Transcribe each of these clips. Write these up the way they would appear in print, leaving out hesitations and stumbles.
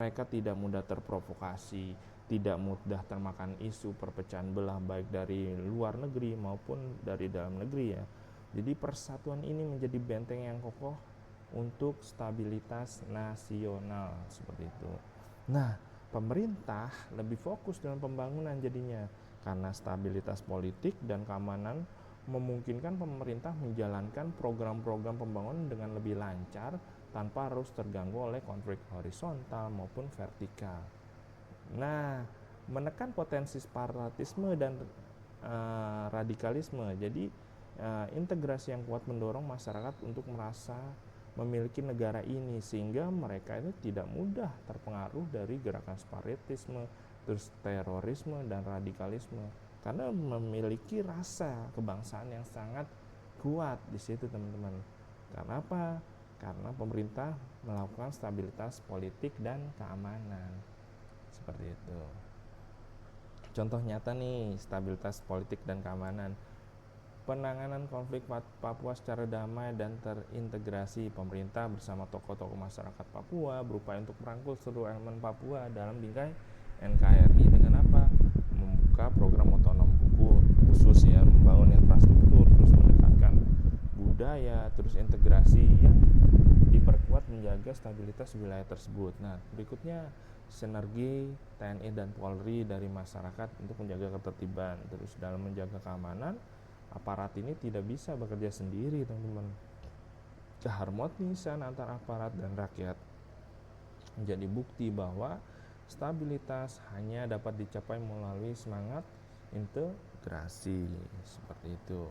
mereka tidak mudah terprovokasi, tidak mudah termakan isu perpecahan belah baik dari luar negeri maupun dari dalam negeri ya. Jadi persatuan ini menjadi benteng yang kokoh untuk stabilitas nasional seperti itu. Nah, pemerintah lebih fokus dalam pembangunan jadinya karena stabilitas politik dan keamanan memungkinkan pemerintah menjalankan program-program pembangunan dengan lebih lancar tanpa harus terganggu oleh konflik horizontal maupun vertikal. Nah, menekan potensi separatisme dan radikalisme. Jadi integrasi yang kuat mendorong masyarakat untuk merasa memiliki negara ini sehingga mereka itu tidak mudah terpengaruh dari gerakan separatisme, terus terorisme dan radikalisme karena memiliki rasa kebangsaan yang sangat kuat di situ teman-teman. Karena apa? Karena pemerintah melakukan stabilitas politik dan keamanan seperti itu. Contoh nyata nih stabilitas politik dan keamanan. Penanganan konflik Papua secara damai dan terintegrasi. Pemerintah bersama tokoh-tokoh masyarakat Papua berupaya untuk merangkul seluruh elemen Papua dalam bingkai NKRI dengan apa? Membuka program otonom khusus ya, membangun infrastruktur, terus mendekatkan budaya, terus integrasi yang diperkuat menjaga stabilitas wilayah tersebut. Nah, berikutnya sinergi TNI dan Polri dari masyarakat untuk menjaga ketertiban. Terus dalam menjaga keamanan, aparat ini tidak bisa bekerja sendiri, teman-teman. Keharmonisan antara aparat dan rakyat menjadi bukti bahwa stabilitas hanya dapat dicapai melalui semangat integrasi. Seperti itu.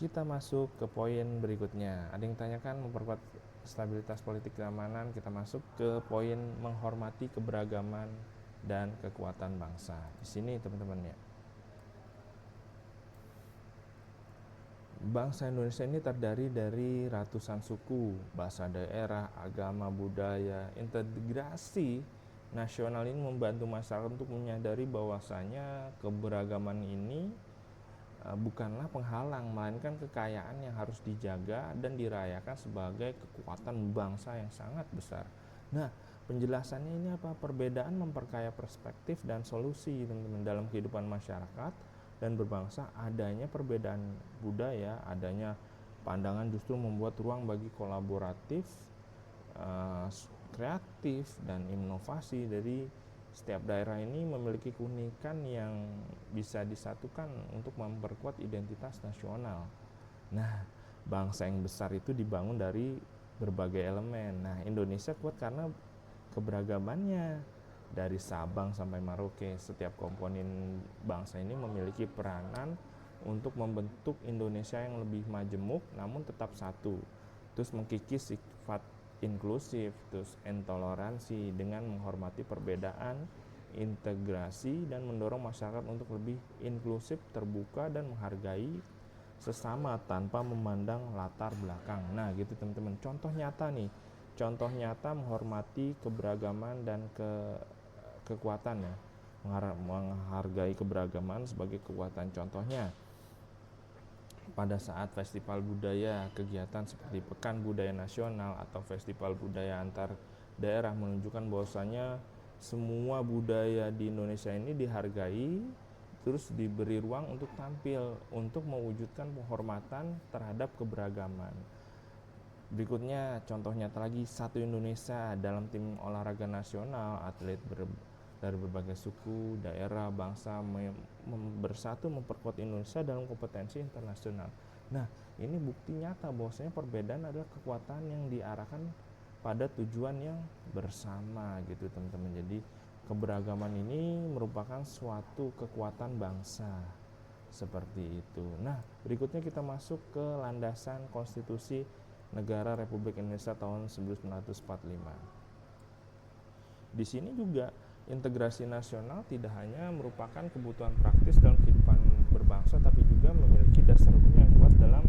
Kita masuk ke poin berikutnya. Ada yang tanyakan memperkuat stabilitas politik keamanan. Kita masuk ke poin menghormati keberagaman dan kekuatan bangsa. Di sini teman-teman ya. Bangsa Indonesia ini terdiri dari ratusan suku, bahasa daerah, agama, budaya. Integrasi nasional ini membantu masyarakat untuk menyadari bahwasanya keberagaman ini bukanlah penghalang, melainkan kekayaan yang harus dijaga dan dirayakan sebagai kekuatan bangsa yang sangat besar. Nah, penjelasannya ini apa? Perbedaan memperkaya perspektif dan solusi teman-teman dalam kehidupan masyarakat dan berbangsa. Adanya perbedaan budaya, adanya pandangan justru membuat ruang bagi kolaboratif, kreatif dan inovasi. Dari setiap daerah ini memiliki keunikan yang bisa disatukan untuk memperkuat identitas nasional. Nah, bangsa yang besar itu dibangun dari berbagai elemen. Nah, Indonesia kuat karena keberagamannya. Dari Sabang sampai Merauke, setiap komponen bangsa ini memiliki peranan untuk membentuk Indonesia yang lebih majemuk namun tetap satu. Terus mengkikis sifat inklusif, terus intoleransi dengan menghormati perbedaan, integrasi dan mendorong masyarakat untuk lebih inklusif, terbuka dan menghargai sesama tanpa memandang latar belakang. Nah, gitu teman-teman. Contoh nyata nih. Contoh nyata menghormati keberagaman dan kekuatan ya. Menghargai keberagaman sebagai kekuatan. Contohnya pada saat festival budaya, kegiatan seperti Pekan Budaya Nasional atau festival budaya antar daerah menunjukkan bahwasanya semua budaya di Indonesia ini dihargai, terus diberi ruang untuk tampil, untuk mewujudkan penghormatan terhadap keberagaman. Berikutnya contoh nyata lagi, satu Indonesia dalam tim olahraga nasional, atlet dari berbagai suku, daerah, bangsa bersatu memperkuat Indonesia dalam kompetensi internasional. Nah, ini bukti nyata bahwasanya perbedaan adalah kekuatan yang diarahkan pada tujuan yang bersama gitu teman-teman. Jadi keberagaman ini merupakan suatu kekuatan bangsa seperti itu. Nah, berikutnya kita masuk ke landasan konstitusi Negara Republik Indonesia tahun 1945. Di sini juga integrasi nasional tidak hanya merupakan kebutuhan praktis dalam kehidupan berbangsa, tapi juga memiliki dasar hukum yang kuat dalam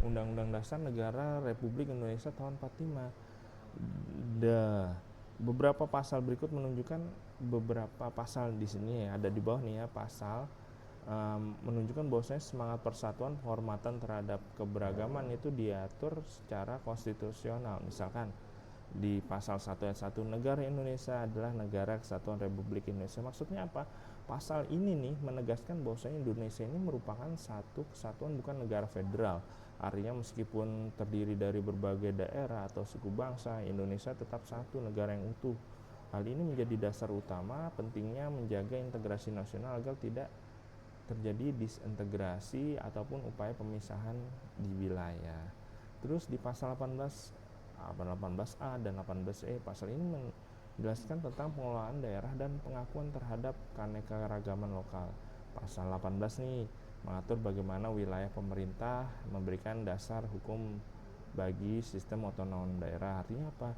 Undang-Undang Dasar Negara Republik Indonesia tahun 45. Beberapa pasal berikut menunjukkan beberapa pasal di sini ya, ada di bawah nih ya pasal menunjukkan bahwasanya semangat persatuan, penghormatan terhadap keberagaman itu diatur secara konstitusional. Misalkan di pasal 1 ayat 1, negara Indonesia adalah negara kesatuan Republik Indonesia. Maksudnya apa? Pasal ini nih menegaskan bahwasanya Indonesia ini merupakan satu kesatuan, bukan negara federal. Artinya meskipun terdiri dari berbagai daerah atau suku bangsa, Indonesia tetap satu negara yang utuh. Hal ini menjadi dasar utama pentingnya menjaga integrasi nasional agar tidak terjadi disintegrasi ataupun upaya pemisahan di wilayah. Terus di pasal 18A dan 18E, pasal ini menjelaskan tentang pengelolaan daerah dan pengakuan terhadap keanekaragaman lokal. Pasal 18 nih mengatur bagaimana wilayah pemerintah memberikan dasar hukum bagi sistem otonom daerah. Artinya apa?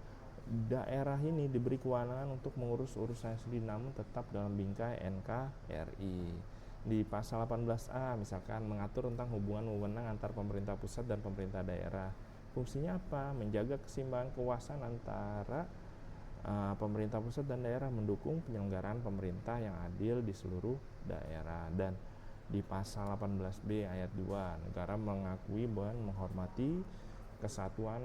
Daerah ini diberi kewenangan untuk mengurus urusan sendiri namun tetap dalam bingkai NKRI. Di pasal 18A misalkan mengatur tentang hubungan wewenang antar pemerintah pusat dan pemerintah daerah. Fungsinya apa? Menjaga keseimbangan kekuasaan antara pemerintah pusat dan daerah, mendukung penyelenggaraan pemerintah yang adil di seluruh daerah. Dan di pasal 18B ayat 2, negara mengakui dan menghormati kesatuan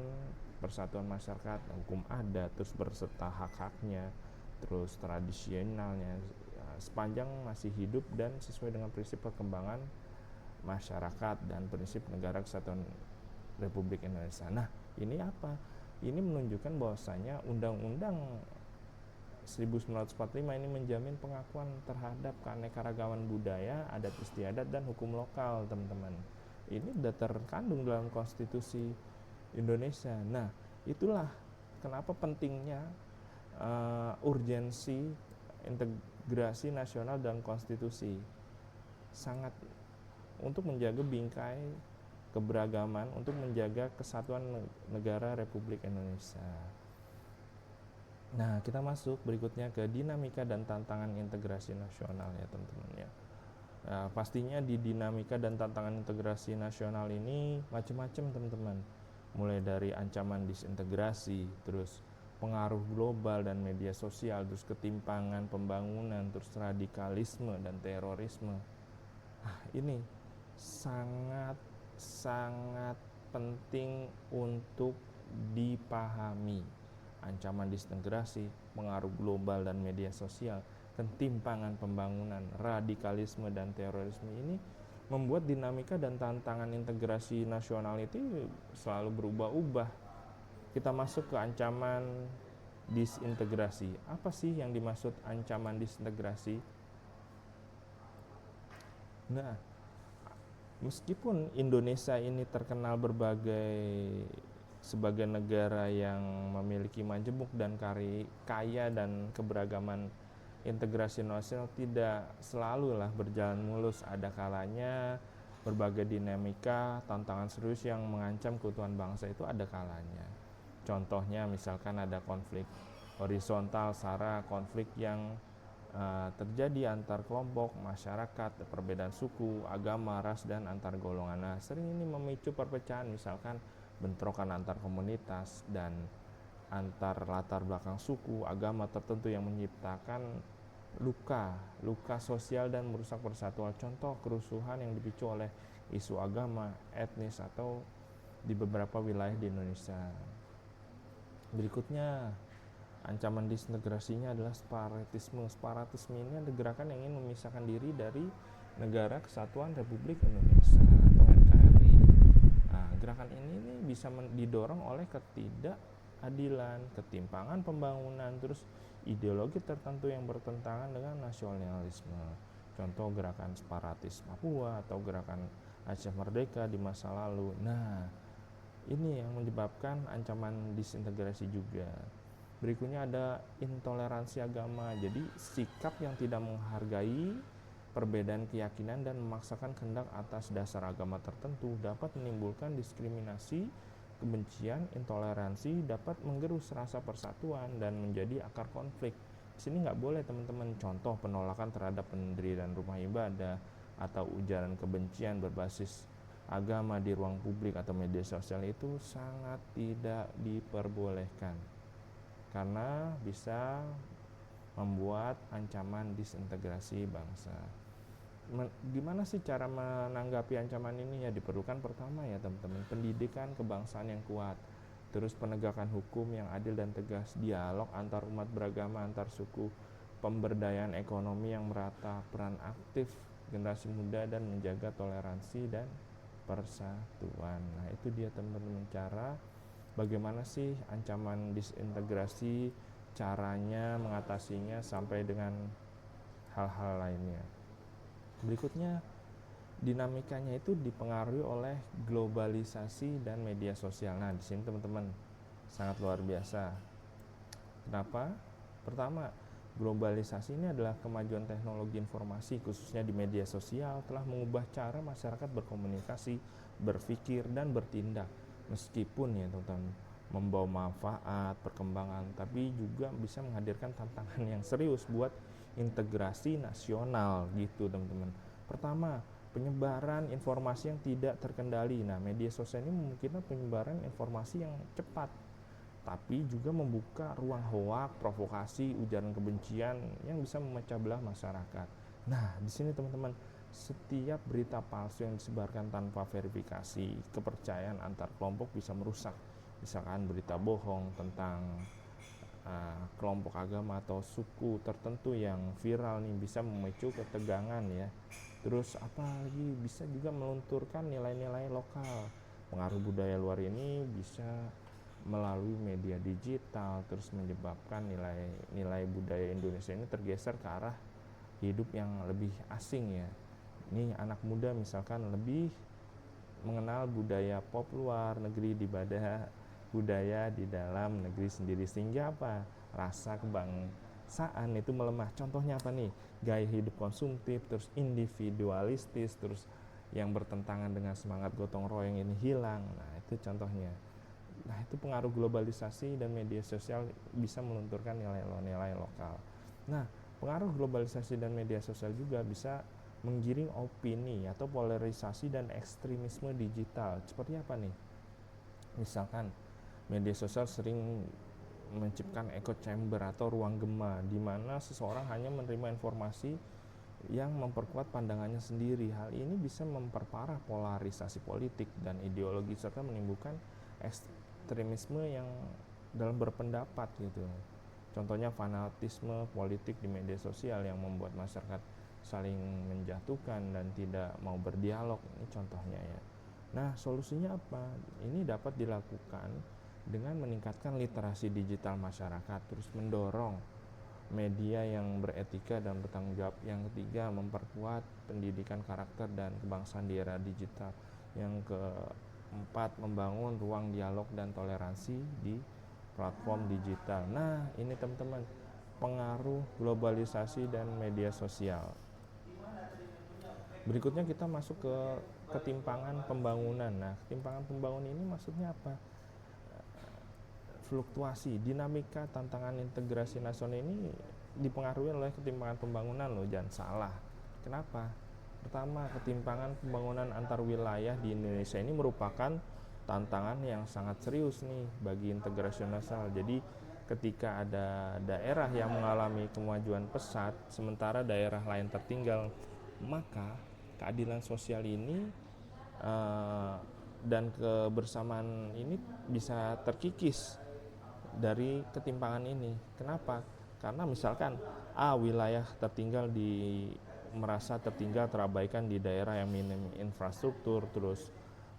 persatuan masyarakat, hukum adat, terus berserta hak-haknya, terus tradisionalnya, sepanjang masih hidup dan sesuai dengan prinsip perkembangan masyarakat dan prinsip negara kesatuan Republik Indonesia. Nah, ini apa? Ini menunjukkan bahwasanya Undang-Undang 1945 ini menjamin pengakuan terhadap keanekaragaman budaya, adat istiadat, dan hukum lokal, teman-teman. Ini sudah terkandung dalam konstitusi Indonesia. Nah, itulah kenapa pentingnya urgensi integrasi nasional dan konstitusi. Sangat untuk menjaga bingkai keberagaman, untuk menjaga kesatuan negara Republik Indonesia. Nah, kita masuk berikutnya ke dinamika dan tantangan integrasi nasional ya teman-teman ya. Nah, pastinya di dinamika dan tantangan integrasi nasional ini macam-macam teman-teman. Mulai dari ancaman disintegrasi, terus pengaruh global dan media sosial, terus ketimpangan pembangunan, terus radikalisme dan terorisme. Ini sangat penting untuk dipahami. Ancaman disintegrasi, pengaruh global dan media sosial, ketimpangan pembangunan, radikalisme dan terorisme ini membuat dinamika dan tantangan integrasi nasional itu selalu berubah-ubah. Kita masuk ke ancaman disintegrasi. Apa sih yang dimaksud ancaman disintegrasi? Nah, meskipun Indonesia ini terkenal sebagai negara yang memiliki majemuk dan kaya dan keberagaman, integrasi nasional tidak selalu berjalan mulus. Ada kalanya berbagai dinamika, tantangan serius yang mengancam keutuhan bangsa itu ada kalanya. Contohnya misalkan ada konflik horizontal, SARA, konflik yang terjadi antar kelompok masyarakat, perbedaan suku, agama, ras, dan antar golongan. Nah, sering ini memicu perpecahan, misalkan bentrokan antar komunitas dan antar latar belakang suku, agama tertentu yang menciptakan luka sosial dan merusak persatuan. Contoh kerusuhan yang dipicu oleh isu agama, etnis, atau di beberapa wilayah di Indonesia. Berikutnya, ancaman disintegrasinya adalah separatisme. Separatisme ini adalah gerakan yang ingin memisahkan diri dari Negara Kesatuan Republik Indonesia atau NKRI. Nah, gerakan ini bisa didorong oleh ketidakadilan, ketimpangan pembangunan, terus ideologi tertentu yang bertentangan dengan nasionalisme. Contoh gerakan separatis Papua atau gerakan Aceh Merdeka di masa lalu. Nah, ini yang menyebabkan ancaman disintegrasi juga. Berikutnya ada intoleransi agama. Jadi sikap yang tidak menghargai perbedaan keyakinan dan memaksakan kehendak atas dasar agama tertentu dapat menimbulkan diskriminasi, kebencian. Intoleransi dapat menggerus rasa persatuan dan menjadi akar konflik. Di sini nggak boleh teman-teman. Contoh penolakan terhadap pendirian rumah ibadah atau ujaran kebencian berbasis agama di ruang publik atau media sosial itu sangat tidak diperbolehkan karena bisa membuat ancaman disintegrasi bangsa. Gimana sih cara menanggapi ancaman ini? Ya diperlukan pertama ya teman-teman, pendidikan kebangsaan yang kuat. terus penegakan hukum yang adil dan tegas, dialog antar umat beragama, antar suku, pemberdayaan ekonomi yang merata, peran aktif generasi muda, dan menjaga toleransi dan persatuan. Nah, itu dia teman-teman cara bagaimana sih ancaman disintegrasi, caranya mengatasinya sampai dengan hal-hal lainnya. Berikutnya, dinamikanya itu dipengaruhi oleh globalisasi dan media sosial. Nah, di sini teman-teman sangat luar biasa. Kenapa? Pertama, globalisasi ini adalah kemajuan teknologi informasi khususnya di media sosial telah mengubah cara masyarakat berkomunikasi, berpikir, dan bertindak. Meskipun ya teman-teman membawa manfaat, perkembangan, tapi juga bisa menghadirkan tantangan yang serius buat integrasi nasional gitu teman-teman. Pertama, penyebaran informasi yang tidak terkendali. Nah, media sosial ini memungkinkan penyebaran informasi yang cepat, tapi juga membuka ruang hoak, provokasi, ujaran kebencian yang bisa memecah belah masyarakat. Nah, di sini teman-teman, setiap berita palsu yang disebarkan tanpa verifikasi, kepercayaan antar kelompok bisa merusak. Misalkan berita bohong tentang kelompok agama atau suku tertentu yang viral nih bisa memicu ketegangan ya. Terus apalagi bisa juga melunturkan nilai-nilai lokal. Pengaruh budaya luar ini bisa melalui media digital terus menyebabkan nilai budaya Indonesia ini tergeser ke arah hidup yang lebih asing ya. Ini anak muda misalkan lebih mengenal budaya pop luar negeri daripada budaya di dalam negeri sendiri, sehingga apa? Rasa kebangsaan itu melemah. Contohnya apa nih? Gaya hidup konsumtif, terus individualistis, terus yang bertentangan dengan semangat gotong royong ini hilang. Nah, itu contohnya. Nah, itu pengaruh globalisasi dan media sosial bisa melunturkan nilai-nilai lokal. Nah, pengaruh globalisasi dan media sosial juga bisa menggiring opini atau polarisasi dan ekstremisme digital. Seperti apa nih? Misalkan media sosial sering menciptakan echo chamber atau ruang gema di mana seseorang hanya menerima informasi yang memperkuat pandangannya sendiri. Hal ini bisa memperparah polarisasi politik dan ideologi serta menimbulkan ekstremisme yang dalam berpendapat gitu. Contohnya fanatisme politik di media sosial yang membuat masyarakat saling menjatuhkan dan tidak mau berdialog. Ini contohnya ya. Nah, solusinya apa? Ini dapat dilakukan dengan meningkatkan literasi digital masyarakat, terus mendorong media yang beretika dan bertanggung jawab. Yang ketiga, memperkuat pendidikan karakter dan kebangsaan di era digital. Yang keempat, membangun ruang dialog dan toleransi di platform digital. Nah, ini teman-teman, pengaruh globalisasi dan media sosial. Berikutnya kita masuk ke ketimpangan pembangunan. Nah, ketimpangan pembangunan ini maksudnya apa? Fluktuasi, dinamika, tantangan integrasi nasional ini dipengaruhi oleh ketimpangan pembangunan loh, jangan salah. Kenapa? Pertama, ketimpangan pembangunan antar wilayah di Indonesia ini merupakan tantangan yang sangat serius nih bagi integrasi nasional. Jadi ketika ada daerah yang mengalami kemajuan pesat sementara daerah lain tertinggal, maka keadilan sosial ini dan kebersamaan ini bisa terkikis dari ketimpangan ini. Kenapa? Karena misalkan wilayah tertinggal merasa tertinggal, terabaikan di daerah yang minim infrastruktur, terus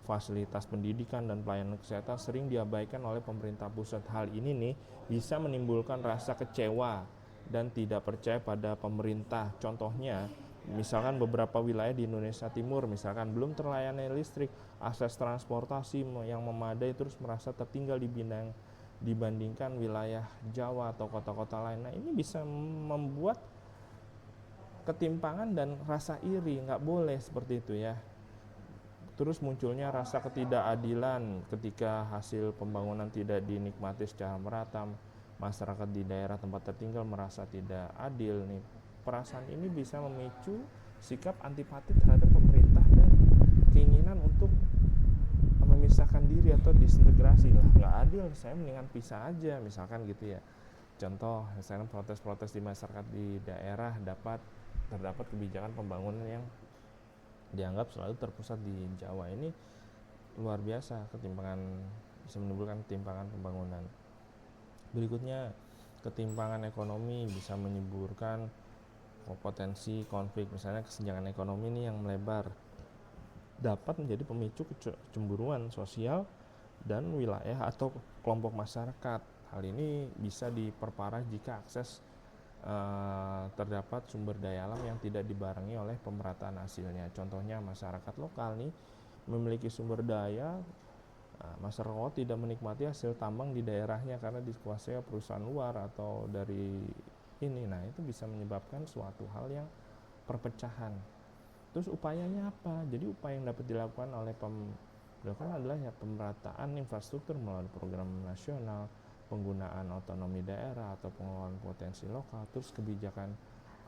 fasilitas pendidikan dan pelayanan kesehatan sering diabaikan oleh pemerintah pusat. Hal ini nih bisa menimbulkan rasa kecewa dan tidak percaya pada pemerintah. Contohnya, misalkan beberapa wilayah di Indonesia Timur misalkan belum terlayani listrik, akses transportasi yang memadai, terus merasa tertinggal dibandingkan wilayah Jawa atau kota-kota lain. Nah, ini bisa membuat ketimpangan dan rasa iri. Nggak boleh seperti itu ya. Terus munculnya rasa ketidakadilan ketika hasil pembangunan tidak dinikmati secara merata. Masyarakat di daerah tempat tertinggal merasa tidak adil nih. Perasaan ini bisa memicu sikap antipati terhadap pemerintah dan keinginan untuk memisahkan diri atau disintegrasi. Lah, nggak adil, saya mendingan pisah aja misalkan gitu ya. Contoh, misalnya protes-protes di masyarakat di daerah terdapat kebijakan pembangunan yang dianggap selalu terpusat di Jawa. Ini luar biasa ketimpangan bisa menimbulkan ketimpangan pembangunan. Berikutnya, ketimpangan ekonomi bisa menimbulkan potensi konflik, misalnya kesenjangan ekonomi ini yang melebar dapat menjadi pemicu kecemburuan sosial dan wilayah atau kelompok masyarakat. Hal ini bisa diperparah jika akses terdapat sumber daya alam yang tidak dibarengi oleh pemerataan hasilnya. Contohnya masyarakat lokal nih memiliki sumber daya, masyarakat tidak menikmati hasil tambang di daerahnya karena dikuasai perusahaan luar atau dari ini. Nah, itu bisa menyebabkan suatu hal yang perpecahan. Terus upayanya apa? Jadi upaya yang dapat dilakukan oleh adalah ya pemerataan infrastruktur melalui program nasional, penggunaan otonomi daerah atau pengelolaan potensi lokal, terus kebijakan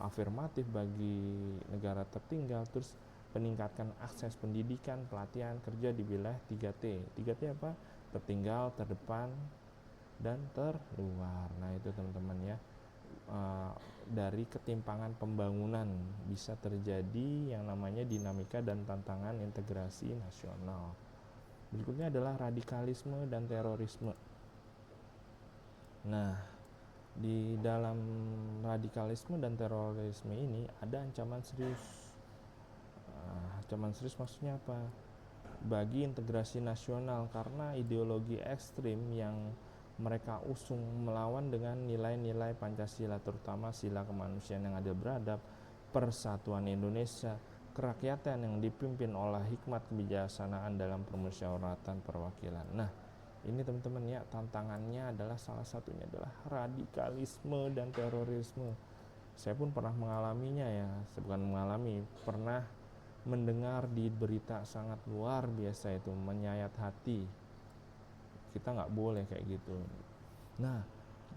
afirmatif bagi negara tertinggal, terus peningkatkan akses pendidikan, pelatihan, kerja di wilayah 3T. 3T apa? Tertinggal, terdepan, dan terluar. Nah, itu teman-teman ya. Dari ketimpangan pembangunan bisa terjadi yang namanya dinamika dan tantangan integrasi nasional. Berikutnya adalah radikalisme dan terorisme. Nah, di dalam radikalisme dan terorisme ini ada ancaman serius. Ancaman serius maksudnya apa? Bagi integrasi nasional, karena ideologi ekstrim yang mereka usung melawan dengan nilai-nilai Pancasila, terutama sila kemanusiaan yang adil beradab, persatuan Indonesia, kerakyatan yang dipimpin oleh hikmat kebijaksanaan dalam permusyawaratan perwakilan. Nah, ini teman-teman ya, tantangannya adalah salah satunya adalah radikalisme dan terorisme. Saya pun pernah mengalaminya ya, saya bukan mengalami, pernah mendengar di berita, sangat luar biasa itu, menyayat hati. Kita nggak boleh kayak gitu. Nah,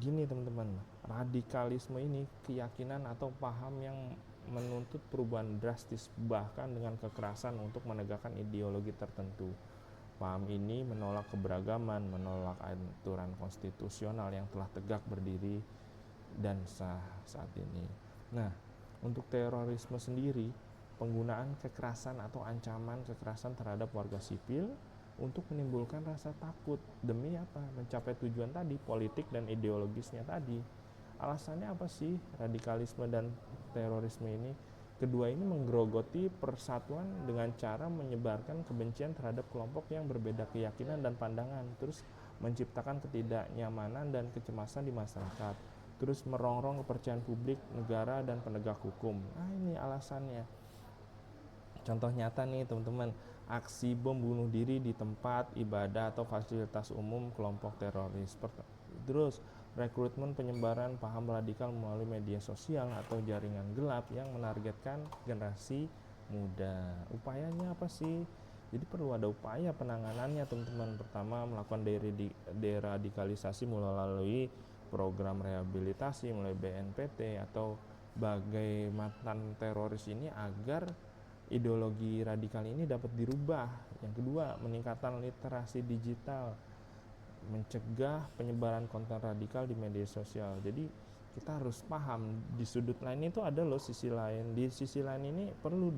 gini teman-teman, radikalisme ini keyakinan atau paham yang menuntut perubahan drastis, bahkan dengan kekerasan untuk menegakkan ideologi tertentu. Paham ini menolak keberagaman, menolak aturan konstitusional yang telah tegak berdiri dan sah saat ini. Nah, untuk terorisme sendiri, penggunaan kekerasan atau ancaman kekerasan terhadap warga sipil untuk menimbulkan rasa takut demi apa? Mencapai tujuan tadi, politik dan ideologisnya tadi. Alasannya apa sih radikalisme dan terorisme ini? Kedua ini menggerogoti persatuan dengan cara menyebarkan kebencian terhadap kelompok yang berbeda keyakinan dan pandangan, terus menciptakan ketidaknyamanan dan kecemasan di masyarakat, terus merongrong kepercayaan publik, negara, dan penegak hukum. Nah, ini alasannya. Contoh nyata nih teman-teman, aksi bom bunuh diri di tempat ibadah atau fasilitas umum kelompok teroris. Terus rekrutmen penyebaran paham radikal melalui media sosial atau jaringan gelap yang menargetkan generasi muda. Upayanya apa sih? Jadi perlu ada upaya penanganannya teman-teman. Pertama, melakukan deradikalisasi melalui program rehabilitasi melalui BNPT atau bagai mantan teroris ini agar ideologi radikal ini dapat dirubah. Yang kedua, meningkatkan literasi digital, mencegah penyebaran konten radikal di media sosial. Jadi kita harus paham di sudut lain itu ada loh sisi lain. Di sisi lain ini perlu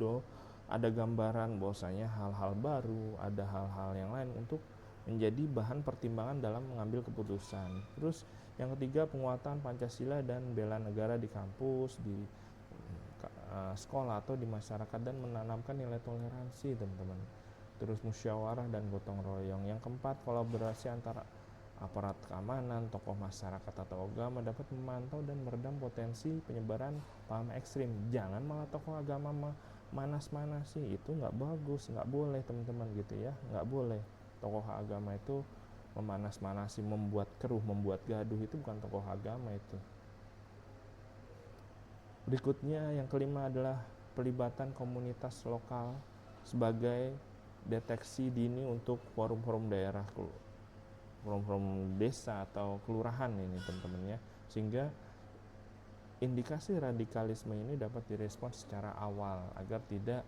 ada gambaran bahwasanya hal-hal baru, ada hal-hal yang lain untuk menjadi bahan pertimbangan dalam mengambil keputusan. Terus yang ketiga, penguatan Pancasila dan bela negara di kampus, di sekolah atau di masyarakat, dan menanamkan nilai toleransi teman-teman. Terus musyawarah dan gotong royong. Yang keempat, kolaborasi antara aparat keamanan, tokoh masyarakat atau agama dapat memantau dan meredam potensi penyebaran paham ekstrim. Jangan malah tokoh agama manas-manasi, itu nggak bagus, nggak boleh teman-teman gitu ya, nggak boleh. Tokoh agama itu memanas-manasi, membuat keruh, membuat gaduh, itu bukan tokoh agama itu. Berikutnya yang kelima adalah pelibatan komunitas lokal sebagai deteksi dini untuk forum-forum daerah, forum-forum desa atau kelurahan ini teman-teman ya, sehingga indikasi radikalisme ini dapat direspon secara awal agar tidak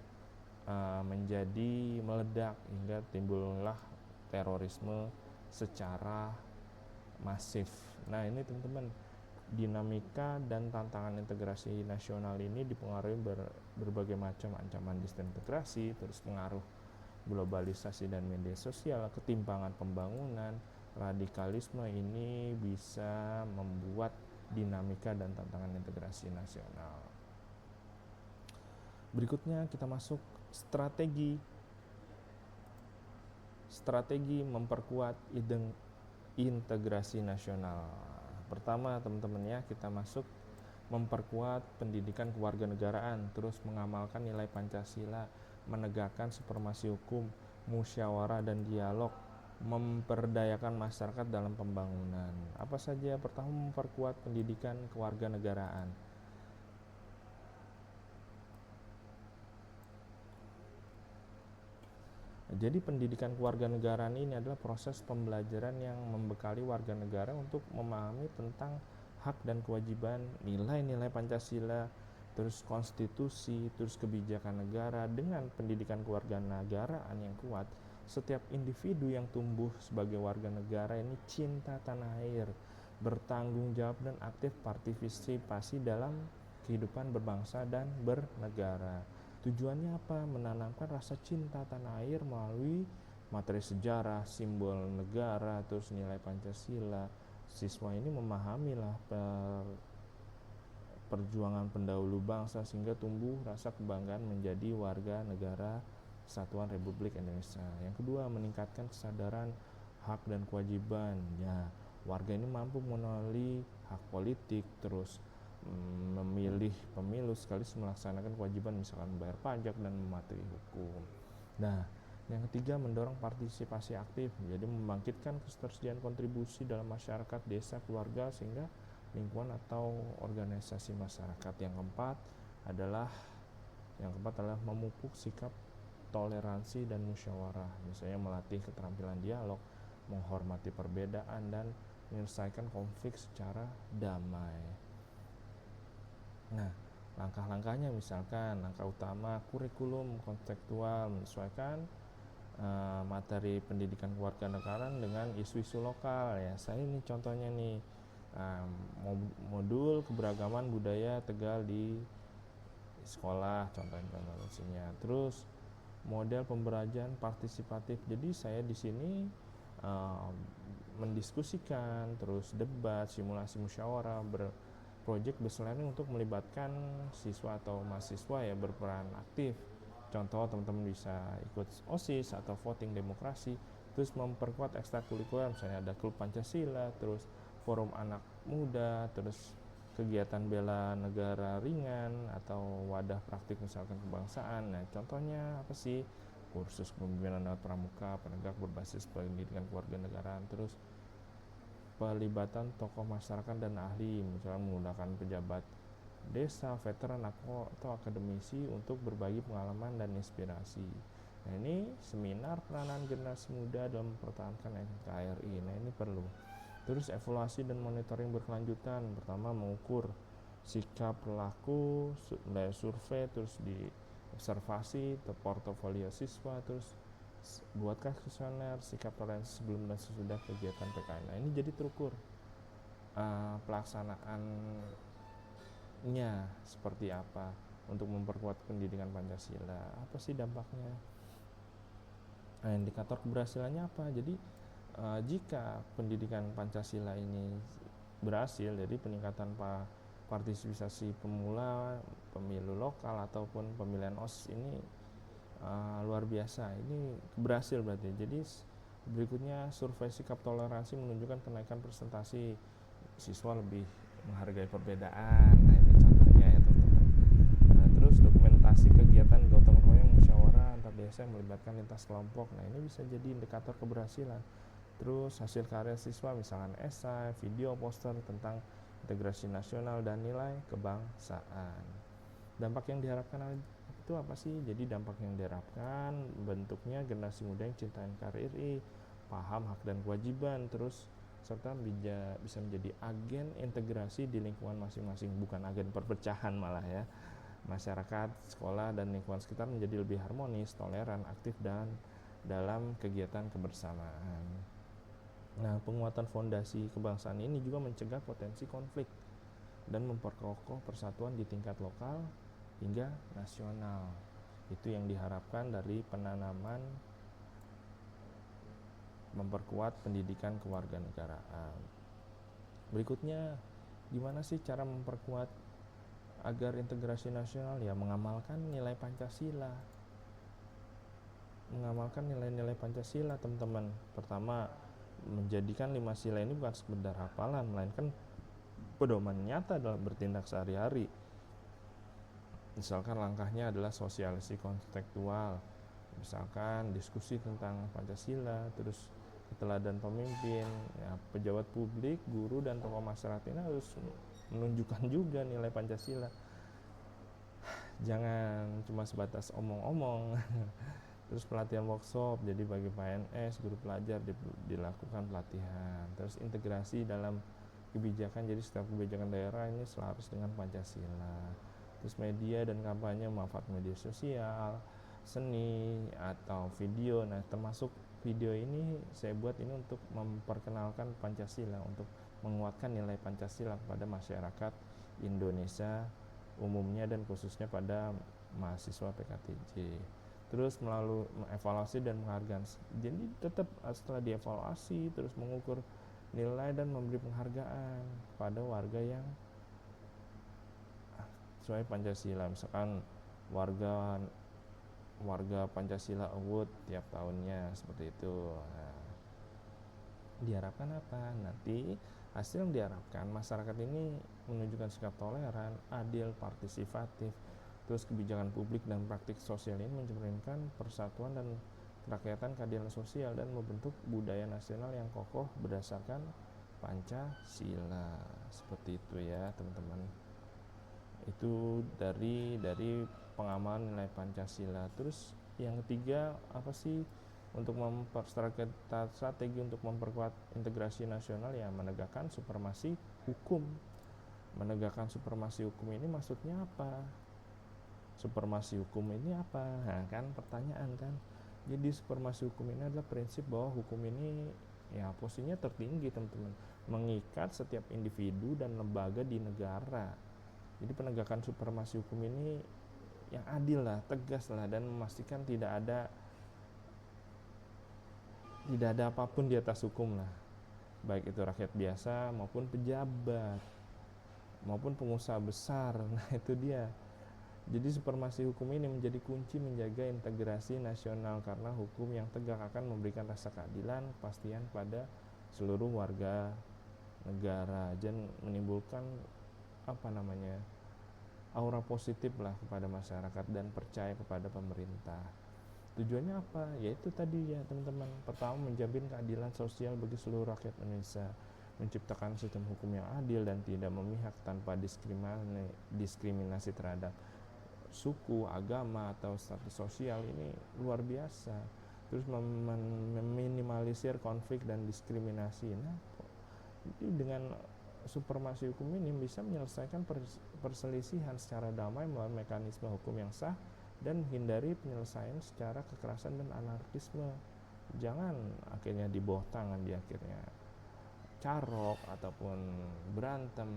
menjadi meledak hingga timbullah terorisme secara masif. Nah, ini teman-teman, dinamika dan tantangan integrasi nasional ini dipengaruhi berbagai macam ancaman disintegrasi, terus pengaruh globalisasi dan media sosial, ketimpangan pembangunan, radikalisme ini bisa membuat dinamika dan tantangan integrasi nasional. Berikutnya kita masuk strategi memperkuat integrasi nasional. Pertama teman-teman ya, kita masuk memperkuat pendidikan kewarganegaraan, terus mengamalkan nilai Pancasila, menegakkan supremasi hukum, musyawarah dan dialog, memperdayakan masyarakat dalam pembangunan. Apa saja? Pertama, memperkuat pendidikan kewarganegaraan. Jadi pendidikan kewarganegaraan ini adalah proses pembelajaran yang membekali warga negara untuk memahami tentang hak dan kewajiban, nilai-nilai Pancasila, terus konstitusi, terus kebijakan negara. Dengan pendidikan kewarganegaraan yang kuat, setiap individu yang tumbuh sebagai warga negara ini cinta tanah air, bertanggung jawab dan aktif partisipasi dalam kehidupan berbangsa dan bernegara. Tujuannya apa? Menanamkan rasa cinta tanah air melalui materi sejarah, simbol negara, terus nilai Pancasila. Siswa ini memahamilah perjuangan pendahulu bangsa sehingga tumbuh rasa kebanggaan menjadi warga negara Kesatuan Republik Indonesia. Yang kedua, meningkatkan kesadaran hak dan kewajiban. Ya, warga ini mampu mengenali hak politik, terus memilih pemilu sekaligus melaksanakan kewajiban misalkan membayar pajak dan mematuhi hukum. Nah, yang ketiga, mendorong partisipasi aktif, jadi membangkitkan ketersediaan kontribusi dalam masyarakat, desa, keluarga, sehingga lingkungan atau organisasi masyarakat. Yang keempat adalah memupuk sikap toleransi dan musyawarah, misalnya melatih keterampilan dialog, menghormati perbedaan, dan menyelesaikan konflik secara damai. Nah, langkah-langkahnya misalkan langkah utama, kurikulum kontekstual, menyesuaikan materi pendidikan kewarganegaraan dengan isu-isu lokal. Ya, saya ini contohnya nih, modul keberagaman budaya Tegal di sekolah, contohnya. Terus model pembelajaran partisipatif. Jadi saya di sini mendiskusikan, terus debat, simulasi musyawarah, project based learning untuk melibatkan siswa atau mahasiswa ya berperan aktif. Contoh, teman-teman bisa ikut OSIS atau voting demokrasi, terus memperkuat ekstrakurikuler, misalnya ada klub Pancasila, terus forum anak muda, terus kegiatan bela negara ringan atau wadah praktik misalkan kebangsaan. Nah, contohnya apa sih? Kursus kepemimpinan lewat pramuka, penegak berbasis pendidikan kewarganegaraan, terus pelibatan tokoh masyarakat dan ahli, misalnya menggunakan pejabat desa, veteran atau akademisi untuk berbagi pengalaman dan inspirasi. Nah, ini seminar peranan generasi muda dalam mempertahankan NKRI. Nah, ini perlu. Terus evaluasi dan monitoring berkelanjutan. Pertama, mengukur sikap pelaku, survei, terus di observasi, portofolio siswa, terus buatkan kuesioner sikap toleransi sebelum dan sesudah kegiatan PKN. Nah, ini jadi terukur pelaksanaannya seperti apa untuk memperkuat pendidikan Pancasila. Apa sih dampaknya? Nah, indikator keberhasilannya apa? Jadi jika pendidikan Pancasila ini berhasil, jadi peningkatan partisipasi pemula, pemilu lokal ataupun pemilihan OSIS ini luar biasa. Ini berhasil berarti. Jadi berikutnya, survei sikap toleransi menunjukkan kenaikan presentasi siswa lebih menghargai perbedaan. Nah, ini contohnya ya teman-teman. Nah, terus dokumentasi kegiatan gotong royong musyawarah antar desa yang melibatkan lintas kelompok. Nah, ini bisa jadi indikator keberhasilan. Terus hasil karya siswa misalkan esai, video, poster tentang integrasi nasional dan nilai kebangsaan. Dampak yang diharapkan itu apa sih? Jadi dampak yang diharapkan bentuknya generasi muda yang cinta NKRI, paham hak dan kewajiban, terus serta bisa menjadi agen integrasi di lingkungan masing-masing, bukan agen perpecahan malah ya. Masyarakat, sekolah, dan lingkungan sekitar menjadi lebih harmonis, toleran, aktif, dan dalam kegiatan kebersamaan. Nah, penguatan fondasi kebangsaan ini juga mencegah potensi konflik dan memperkokoh persatuan di tingkat lokal hingga nasional. Itu yang diharapkan dari penanaman memperkuat pendidikan kewarganegaraan. Berikutnya, gimana sih cara memperkuat agar integrasi nasional? Ya mengamalkan nilai Pancasila. Mengamalkan nilai-nilai Pancasila, teman-teman. Pertama, menjadikan 5 sila ini bukan sekedar hafalan, melainkan pedoman nyata dalam bertindak sehari-hari. Misalkan langkahnya adalah sosialisasi kontekstual, misalkan diskusi tentang Pancasila, terus keteladan pemimpin, ya, pejabat publik, guru, dan tokoh masyarakat ini harus menunjukkan juga nilai Pancasila. Jangan cuma sebatas omong-omong. Terus pelatihan workshop, jadi bagi PNS, guru pelajar dilakukan pelatihan. Terus integrasi dalam kebijakan, jadi setiap kebijakan daerah ini selaras dengan Pancasila. Terus media dan kampanye, manfaat media sosial, seni atau video. Nah, termasuk video ini saya buat ini untuk memperkenalkan Pancasila, untuk menguatkan nilai Pancasila kepada masyarakat Indonesia umumnya dan khususnya pada mahasiswa PKTJ. Terus melalui evaluasi dan penghargaan. Jadi tetap setelah dievaluasi terus mengukur nilai dan memberi penghargaan kepada warga yang sesuai Pancasila. Misalkan warga Pancasila Award tiap tahunnya seperti itu. Nah, diharapkan apa? Nanti hasil yang diharapkan masyarakat ini menunjukkan sikap toleran, adil, partisipatif. Terus kebijakan publik dan praktik sosial ini mencerminkan persatuan dan kerakyatan, keadilan sosial, dan membentuk budaya nasional yang kokoh berdasarkan Pancasila. Seperti itu ya teman-teman. Itu dari pengamalan nilai Pancasila. Terus yang ketiga apa sih untuk strategi untuk memperkuat integrasi nasional? Ya menegakkan supremasi hukum. Menegakkan supremasi hukum ini maksudnya apa? Supremasi hukum ini apa? Nah, kan pertanyaan kan. Jadi supremasi hukum ini adalah prinsip bahwa hukum ini ya posisinya tertinggi, teman-teman, mengikat setiap individu dan lembaga di negara. Jadi penegakan supremasi hukum ini yang adil lah, tegas lah, dan memastikan tidak ada apapun di atas hukum lah, baik itu rakyat biasa maupun pejabat maupun pengusaha besar. Nah itu dia. Jadi supremasi hukum ini menjadi kunci menjaga integrasi nasional, karena hukum yang tegak akan memberikan rasa keadilan, kepastian pada seluruh warga negara, dan menimbulkan aura positif lah kepada masyarakat dan percaya kepada pemerintah. Tujuannya apa? Yaitu tadi ya teman-teman. Pertama, menjamin keadilan sosial bagi seluruh rakyat Indonesia, menciptakan sistem hukum yang adil dan tidak memihak tanpa diskriminasi terhadap suku, agama, atau status sosial. Ini luar biasa. Terus meminimalisir konflik dan diskriminasi. Nah, dengan supremasi hukum ini bisa menyelesaikan perselisihan secara damai melalui mekanisme hukum yang sah dan menghindari penyelesaian secara kekerasan dan anarkisme. Jangan akhirnya di bawah tangan, di akhirnya carok ataupun berantem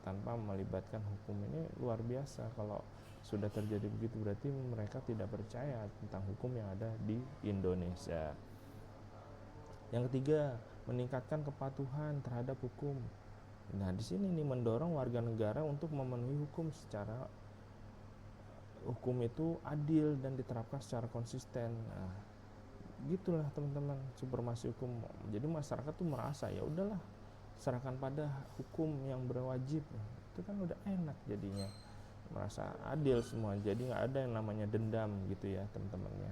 tanpa melibatkan hukum. Ini luar biasa. Kalau sudah terjadi begitu, berarti mereka tidak percaya tentang hukum yang ada di Indonesia. Yang ketiga, meningkatkan kepatuhan terhadap hukum. Nah, di sini nih mendorong warga negara untuk memenuhi hukum secara hukum itu adil dan diterapkan secara konsisten. Nah, gitulah teman-teman supremasi hukum. Jadi masyarakat tuh merasa ya udahlah, serahkan pada hukum yang berwajib. Itu kan udah enak jadinya. Merasa adil semua, jadi nggak ada yang namanya dendam gitu ya teman-temannya.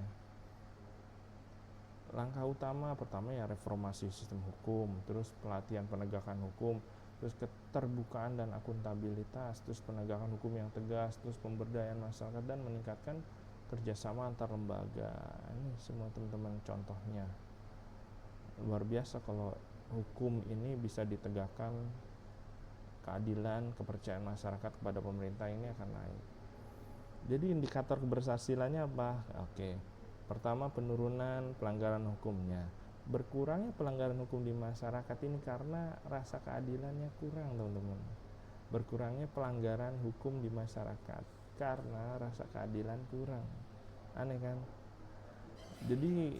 Langkah utama pertama ya reformasi sistem hukum, terus pelatihan penegakan hukum, terus keterbukaan dan akuntabilitas, terus penegakan hukum yang tegas, terus pemberdayaan masyarakat dan meningkatkan kerjasama antar lembaga. Ini semua teman-teman contohnya. Luar biasa kalau hukum ini bisa ditegakkan, keadilan, kepercayaan masyarakat kepada pemerintah ini akan naik. Jadi indikator keberhasilannya apa? Oke. Pertama, penurunan pelanggaran hukumnya. Berkurangnya pelanggaran hukum di masyarakat ini karena rasa keadilannya kurang, teman-teman. Berkurangnya pelanggaran hukum di masyarakat karena rasa keadilan kurang. Aneh kan? Jadi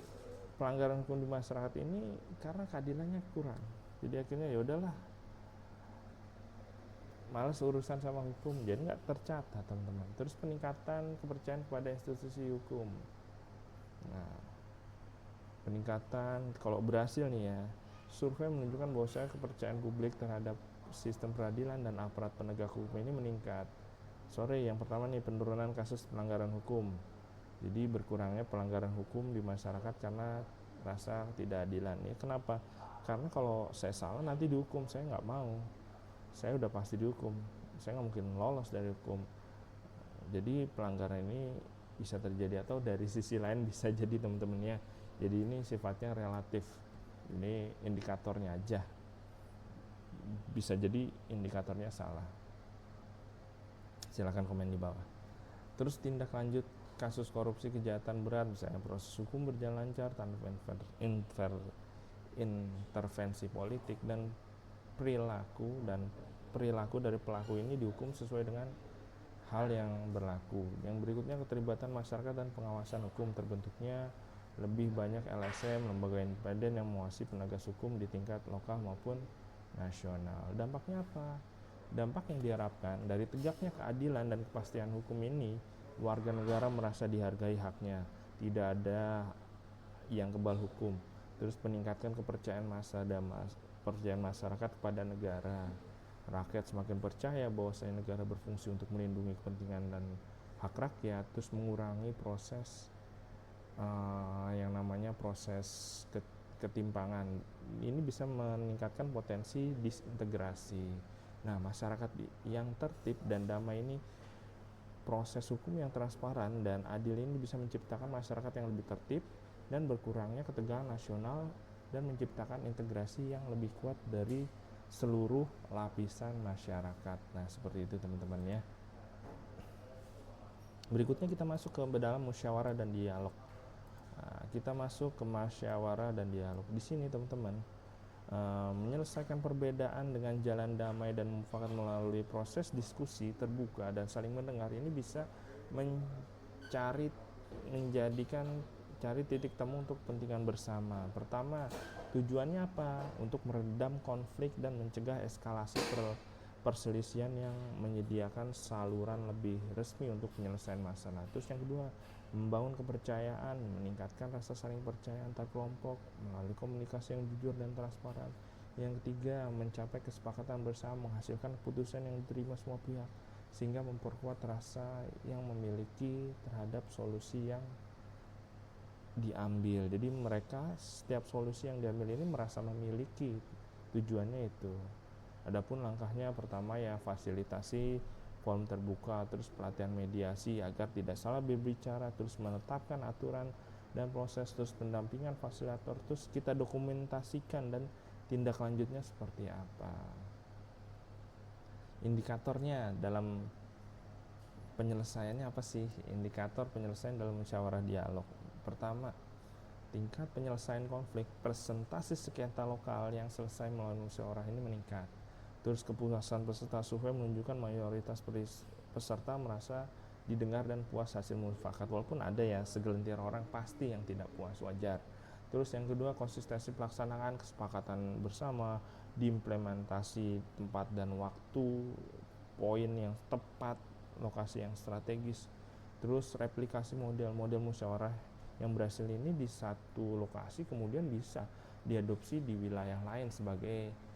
pelanggaran hukum di masyarakat ini karena keadilannya kurang. Jadi akhirnya ya udahlah, malas urusan sama hukum, jadi nggak tercatat teman-teman. Terus peningkatan kepercayaan kepada institusi hukum. Nah, peningkatan kalau berhasil nih ya, survei menunjukkan bahwa kepercayaan publik terhadap sistem peradilan dan aparat penegak hukum ini meningkat. Sore yang pertama nih, penurunan kasus pelanggaran hukum. Jadi berkurangnya pelanggaran hukum di masyarakat karena rasa tidak adilan. Ya kenapa? Karena kalau saya salah nanti dihukum, saya nggak mau. Saya udah pasti dihukum, saya nggak mungkin lolos dari hukum. Jadi pelanggaran ini bisa terjadi, atau dari sisi lain bisa jadi teman-teman ya. Jadi ini sifatnya relatif, ini indikatornya aja, bisa jadi indikatornya salah. Silakan komen di bawah. Terus tindak lanjut kasus korupsi kejahatan berat, misalnya proses hukum berjalan lancar tanpa intervensi politik, dan perilaku dari pelaku ini dihukum sesuai dengan hal yang berlaku. Yang berikutnya, keterlibatan masyarakat dan pengawasan hukum. Terbentuknya lebih banyak LSM, lembaga independen yang mengawasi penegak hukum di tingkat lokal maupun nasional. Dampaknya apa? Dampak yang diharapkan dari tegaknya keadilan dan kepastian hukum ini, warga negara merasa dihargai haknya, tidak ada yang kebal hukum. Terus peningkatkan kepercayaan masyarakat kepada negara. Rakyat semakin percaya bahwa negara berfungsi untuk melindungi kepentingan dan hak rakyat. Terus mengurangi proses yang namanya proses ketimpangan. Ini bisa meningkatkan potensi disintegrasi. Nah, masyarakat yang tertib dan damai ini, proses hukum yang transparan dan adil ini bisa menciptakan masyarakat yang lebih tertib dan berkurangnya ketegangan nasional, dan menciptakan integrasi yang lebih kuat dari seluruh lapisan masyarakat. Nah, seperti itu teman-teman ya. Berikutnya kita masuk ke dalam musyawarah dan dialog. Nah, kita masuk ke musyawarah dan dialog. Di sini teman-teman, menyelesaikan perbedaan dengan jalan damai dan mufakat melalui proses diskusi terbuka dan saling mendengar ini bisa cari titik temu untuk kepentingan bersama. Pertama, tujuannya apa? Untuk meredam konflik dan mencegah eskalasi perselisihan, yang menyediakan saluran lebih resmi untuk penyelesaian masalah. Terus yang kedua, membangun kepercayaan, meningkatkan rasa saling percaya antar kelompok melalui komunikasi yang jujur dan transparan. Yang ketiga, mencapai kesepakatan bersama, menghasilkan keputusan yang diterima semua pihak, sehingga memperkuat rasa yang memiliki terhadap solusi yang diambil. Jadi mereka setiap solusi yang diambil ini merasa memiliki, tujuannya itu. Adapun langkahnya, pertama ya fasilitasi forum terbuka, terus pelatihan mediasi agar tidak salah berbicara, terus menetapkan aturan dan proses, terus pendampingan fasilitator, terus kita dokumentasikan dan tindak lanjutnya seperti apa. Indikatornya dalam penyelesaiannya apa sih? Indikator penyelesaian dalam musyawarah dialog. Pertama, tingkat penyelesaian konflik, presentasi sengketa lokal yang selesai melalui musyawarah ini meningkat. Terus kepuasan peserta survei menunjukkan mayoritas peserta merasa didengar dan puas hasil mufakat, walaupun ada ya segelintir orang pasti yang tidak puas, wajar. Terus yang kedua, konsistensi pelaksanaan kesepakatan bersama, diimplementasi tempat dan waktu, poin yang tepat, lokasi yang strategis. Terus replikasi model musyawarah yang berhasil ini di satu lokasi kemudian bisa diadopsi di wilayah lain sebagai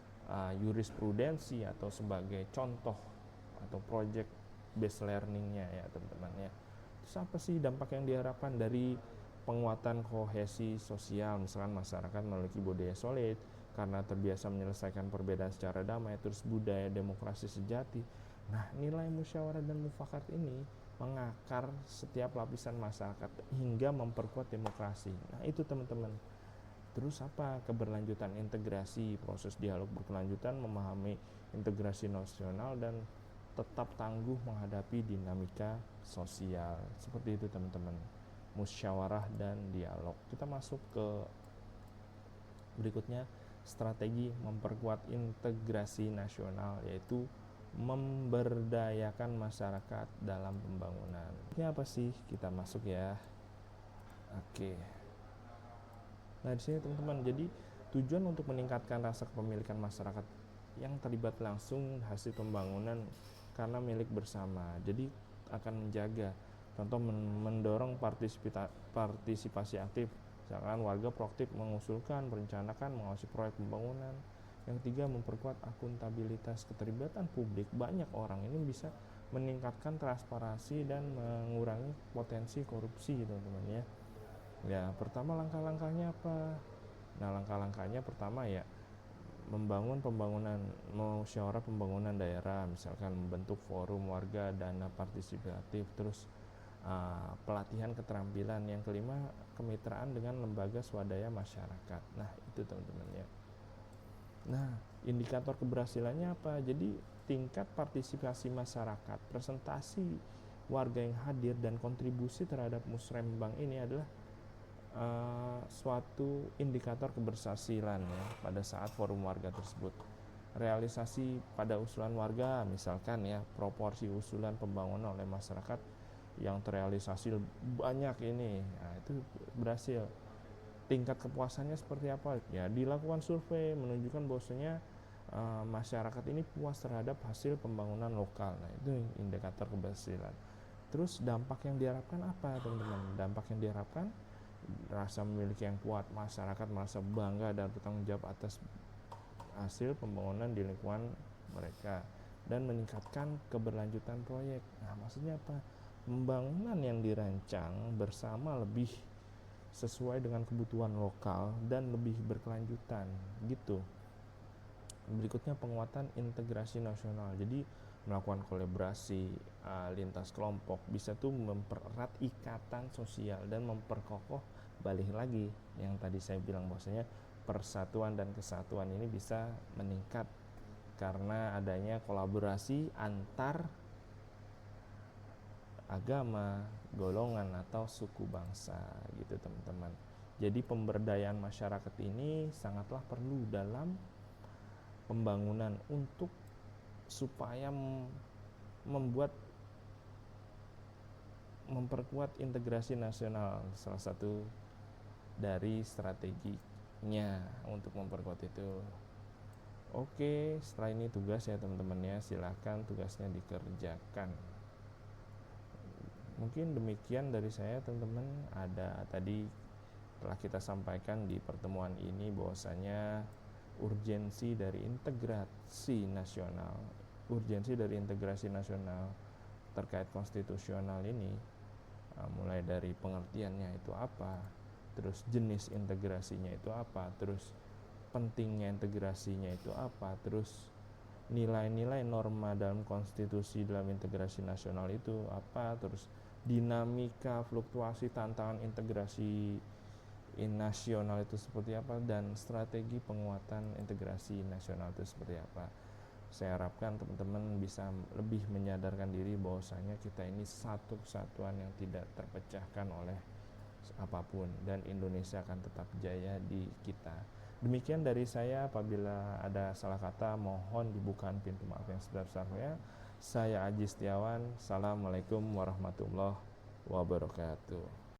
jurisprudensi atau sebagai contoh atau project based learningnya ya teman-teman ya. Terus apa sih dampak yang diharapkan dari penguatan kohesi sosial? Misalkan masyarakat memiliki budaya solid karena terbiasa menyelesaikan perbedaan secara damai, terus budaya demokrasi sejati. Nah, nilai musyawarah dan mufakat ini mengakar setiap lapisan masyarakat hingga memperkuat demokrasi. Nah, itu teman-teman. Terus apa? Keberlanjutan integrasi, proses dialog berkelanjutan, memahami integrasi nasional dan tetap tangguh menghadapi dinamika sosial. Seperti itu teman-teman, musyawarah dan dialog. Kita masuk ke berikutnya, strategi memperkuat integrasi nasional, yaitu memberdayakan masyarakat dalam pembangunan. Ini apa sih? Kita masuk ya. Oke. Nah, di sini teman-teman, jadi tujuan untuk meningkatkan rasa kepemilikan masyarakat yang terlibat langsung hasil pembangunan karena milik bersama. Jadi akan menjaga, contoh mendorong partisipasi aktif, misalkan warga proaktif mengusulkan, merencanakan, mengawasi proyek pembangunan. Yang ketiga, memperkuat akuntabilitas. Keterlibatan publik banyak orang ini bisa meningkatkan transparansi dan mengurangi potensi korupsi, teman-teman ya. Ya, pertama langkah-langkahnya apa? Nah, langkah-langkahnya pertama ya membangun musyawarah pembangunan daerah, misalkan membentuk forum warga, dana partisipatif, terus pelatihan keterampilan. Yang kelima, kemitraan dengan lembaga swadaya masyarakat. Nah, itu teman-teman ya. Nah, indikator keberhasilannya apa? Jadi tingkat partisipasi masyarakat, presentasi warga yang hadir, dan kontribusi terhadap musrembang ini adalah suatu indikator keberhasilan ya pada saat forum warga tersebut. Realisasi pada usulan warga, misalkan ya proporsi usulan pembangunan oleh masyarakat yang terrealisasi banyak ini, nah itu berhasil. Tingkat kepuasannya seperti apa? Ya dilakukan survei menunjukkan bahwasanya masyarakat ini puas terhadap hasil pembangunan lokal. Nah itu indikator keberhasilan. Terus dampak yang diharapkan apa, teman-teman? Dampak yang diharapkan rasa memiliki yang kuat, masyarakat merasa bangga dan bertanggung jawab atas hasil pembangunan di lingkungan mereka, dan meningkatkan keberlanjutan proyek. Nah, maksudnya apa? Pembangunan yang dirancang bersama lebih sesuai dengan kebutuhan lokal dan lebih berkelanjutan gitu. Berikutnya, penguatan integrasi nasional. Jadi melakukan kolaborasi lintas kelompok bisa tuh mempererat ikatan sosial dan memperkokoh, balik lagi yang tadi saya bilang bahwasanya persatuan dan kesatuan ini bisa meningkat karena adanya kolaborasi antar agama, golongan, atau suku bangsa gitu teman-teman. Jadi pemberdayaan masyarakat ini sangatlah perlu dalam pembangunan untuk supaya memperkuat integrasi nasional, salah satu dari strateginya untuk memperkuat itu. Oke, setelah ini tugas ya teman-teman ya, silahkan tugasnya dikerjakan. Mungkin demikian dari saya teman-teman. Ada tadi telah kita sampaikan di pertemuan ini bahwasanya urgensi dari integrasi nasional terkait konstitusional ini, mulai dari pengertiannya itu apa, terus jenis integrasinya itu apa, terus pentingnya integrasinya itu apa, terus nilai-nilai norma dalam konstitusi dalam integrasi nasional itu apa, terus dinamika fluktuasi tantangan integrasi nasional itu seperti apa, dan strategi penguatan integrasi nasional itu seperti apa. Saya harapkan teman-teman bisa lebih menyadarkan diri bahwasanya kita ini satu kesatuan yang tidak terpecahkan oleh apapun, dan Indonesia akan tetap jaya di kita. Demikian dari saya. Apabila ada salah kata, mohon dibukakan pintu maaf yang sebesar-besarnya. Saya Aji Setiawan. Assalamualaikum warahmatullahi wabarakatuh.